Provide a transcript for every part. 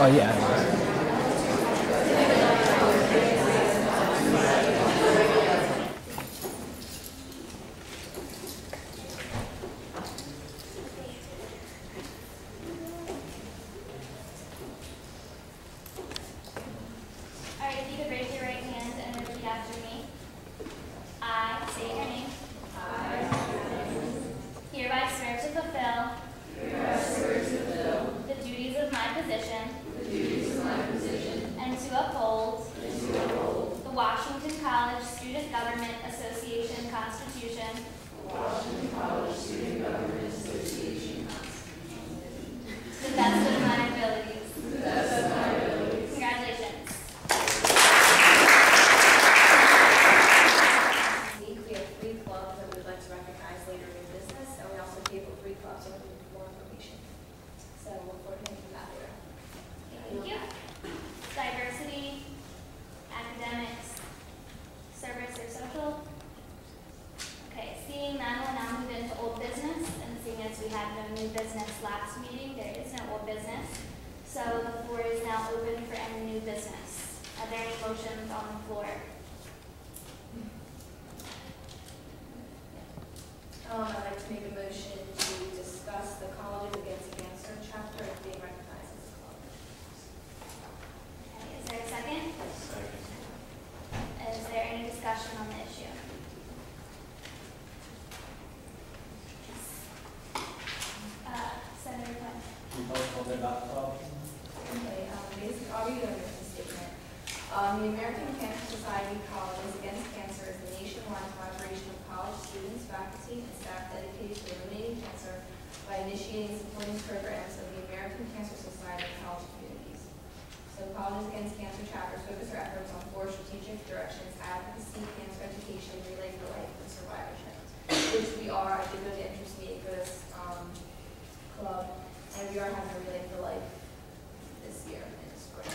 Oh, yeah. I'd like to make a motion to discuss the Colleges Against Cancer chapter as being recognized as a club. Okay, is there a second? Second. Is there any discussion on the issue? Senator Quinn. Okay, basic, I'll read the mission statement. The American Cancer Society Colleges Against Cancer is a nationwide collaboration of college students, faculty, and staff dedicated to eliminating cancer by initiating and supporting programs of the American Cancer Society and college communities. So Colleges Against Cancer chapters focus their efforts on 4 strategic directions: advocacy, cancer education, relay for life, and survivorship, which we are. I did go to interest meeting for this club, and we are having a relay for life this year in the spring.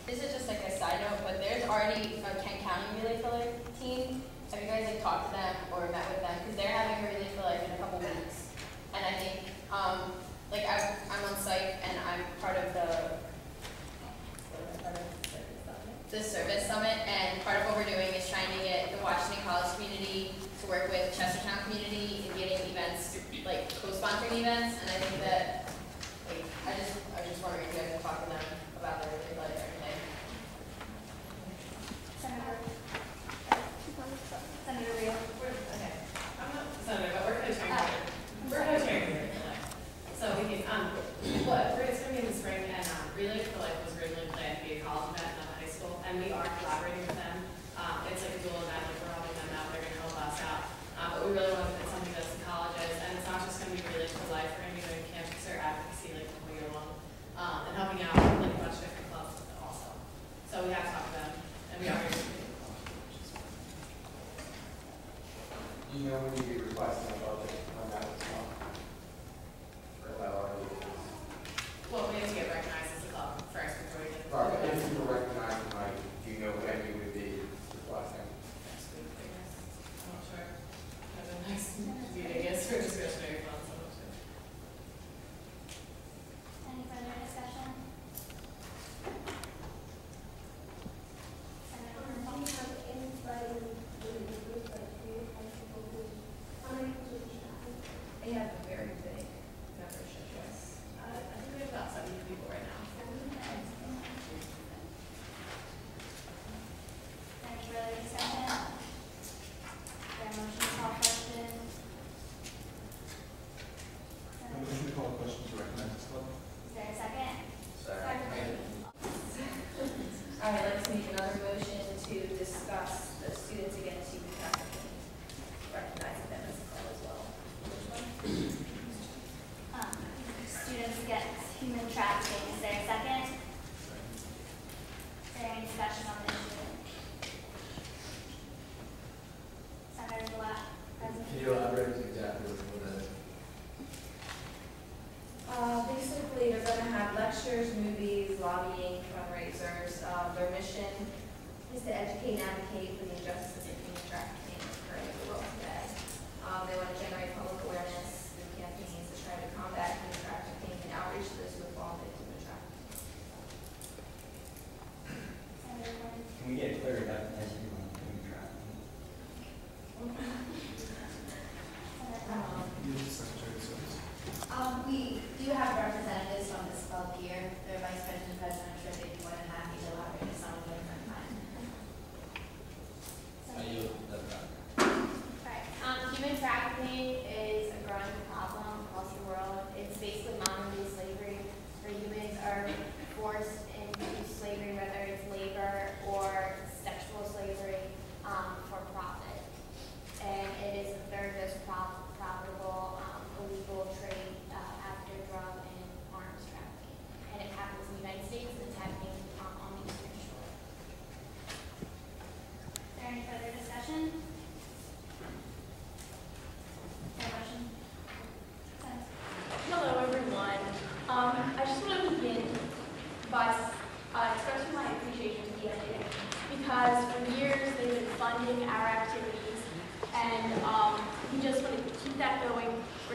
This is just like a side note, but there's already a Kent County Relay for Life team. Have you guys like talked to them or met with them? Because they're having a Relay for Life in a couple weeks, and I think like I'm on site and I'm part of the service summit, and part of what we're doing is trying to get the Washington College community to work with Chestertown community in getting events, like co-sponsoring events, and I think that like I was just wondering if you guys can talk to them about their Relay for Life or anything. Senator Rio. Okay, I'm not Senator, but we're going to try and we're going to try and Relay for Life. So we can, it's going to be in the spring, and Relay for Life was originally planned to be a college event, not a high school, and we are collaborating with them. It's like a dual event, like we're helping them out, they're going to help us out. But we really want to put something that's in colleges, and it's not just going to be Relay for Life, we're going to be doing cancer advocacy like the whole year long, and helping out like a bunch of different clubs also. So we have to talk to them, and we are going to You know when you be requesting a budget on that as well? Or that already is? well, we have to get recognized as a club first before we get the Right, if you were recognized, like, do you know when you would be requesting? next week, I guess. I'm not sure. Have a nice meeting, yes, for discretionary funds, I'm not sure. Any further discussion? Senator Quinn. They have a very big membership, yes. I think we have about 70 people right now. Any further discussion? Is there a motion to call question? Motion to call question to recognize this club. Is there a second? All right, let's make another motion to discuss the Students Against Human Trafficking, recognizing them as a club as well. Students Against Human Trafficking. Is there a second? Is there any discussion on the issue? Senator WAC, President. Can you elaborate exactly what that is? Basically, they're going to have lectures, movies, lobbying, fundraisers. Their mission is to educate and advocate for the injustices of human trafficking occurring in the world today. They want to generate public awareness through campaigns to try to combat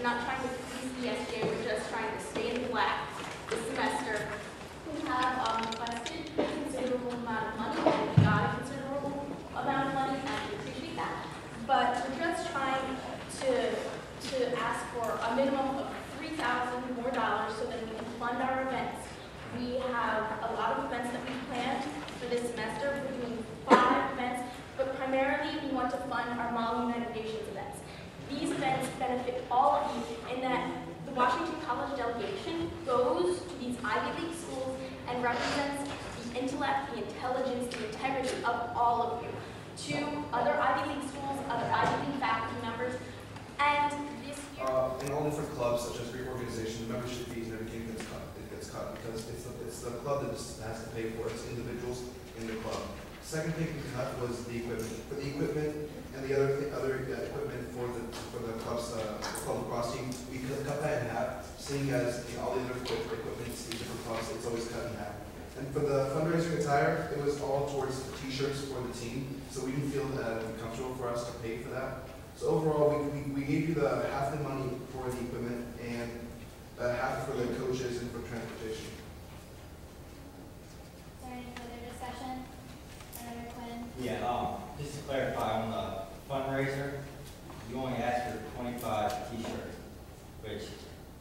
not trying to please the SGA, we're just trying to stay in the black this semester. We have requested a considerable amount of money, and we got a considerable amount of money, and we appreciate that. But we're just trying to ask for a minimum of $3,000 more so that we can fund our events. We have a lot of events that we planned for this semester. We're doing 5 events, but primarily we want to fund our Model United Nations events. These events benefit all of you in that the Washington College delegation goes to these Ivy League schools and represents the intellect, the intelligence, the integrity of all of you to other Ivy League schools, other Ivy League faculty members, and this year... In all different clubs, such as Greek organization, the membership fees and everything gets cut. It gets cut because it's the club that just has to pay for it. It's individuals in the club. Second thing we cut was the equipment. For the equipment and the other equipment for the club's club lacrosse team, we cut that in half. Seeing as all the other equipment in different clubs, it's always cut in half. And for the fundraising attire, it was all towards T-shirts for the team, so we didn't feel that it would be comfortable for us to pay for that. So overall, we gave you the half the money for the equipment and half for the coaches and for transportation. Is there any further discussion? Senator Quinn? Yeah, just to clarify on the fundraiser, you only asked for 25 T-shirts, which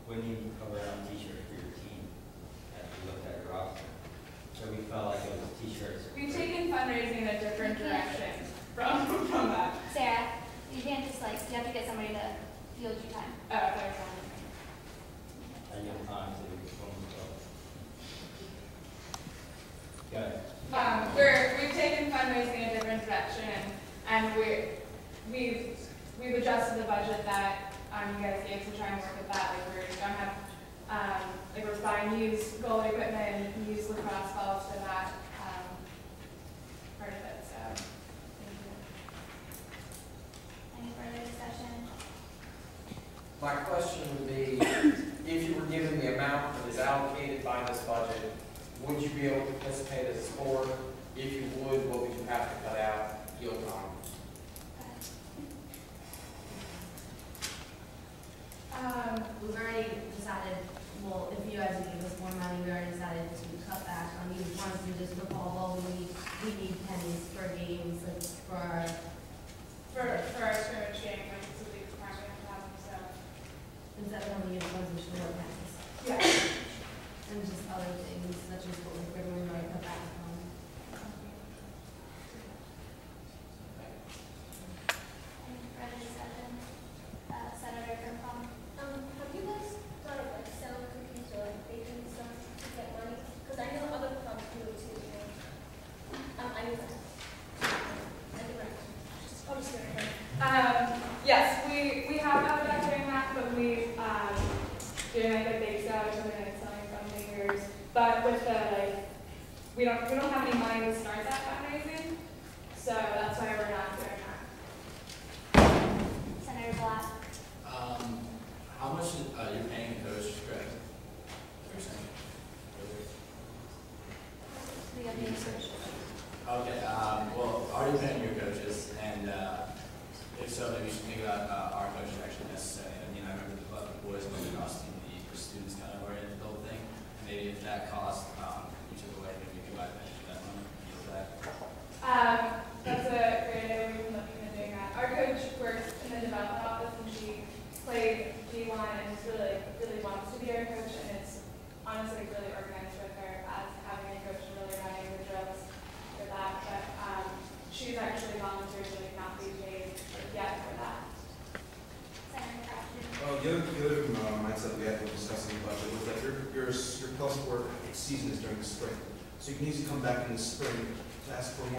wouldn't even cover on T-shirts for your team as we looked at your roster. So we felt like it was T-shirts. We've taken fundraising in a different direction from that. Sarah, you can't just like, you have to get somebody to field your time. Oh, there's one. I give time to go. Got it. We've taken fundraising in a different direction, and we've adjusted the budget that you guys gave to try and work with that. Like we're gonna have like we're buying used goal equipment and used lacrosse balls for that part of it. So thank you. Any further discussion? My question would be, if you were given the amount that is allocated by this budget, would you be able to participate as a sport? If you would, what would you have to cut out? Yield time. We've already decided, well, if you guys would give us more money, we already decided to cut back on these ones and just football ball. We need pennies for games, like for our scrimmage game, like it's a big requirement to have them, so. instead of having to use ones with short pennies. Yeah. And just other things such as what we've already cut back on. Any further discussion? Senator Kirkpatrick? Have you guys thought of like selling cookies or like baking stuff to get money? Because I know other clubs do it too. I knew that. I'll just get it. Yes, we have thought about doing that, but we doing like a bake sale or something and selling from fingers. But with the we don't have any money to start that fundraising, so that's why we're not doing that. Senator Black? How much is, you're paying a coach, correct? You're saying? We have the answers. Okay, well, are you paying your coaches? And if so, maybe you should think about our coaches actually necessary. I mean, I remember the boys going across team, the students kind of oriented the whole thing. Maybe if that cost you took away, maybe you could buy that money. That's a great idea. We've been looking at doing that. Our coach works in the development office, and she played D1 and just really wants to be our coach, and it's honestly really organized with her as having a coach and really running the drills for that. But she's actually voluntarily not being paid yet for that. Senator Crafton? Well, the other mindset we had when discussing the budget was that your club sport season is during the spring. So you can easily come back in the spring to ask for more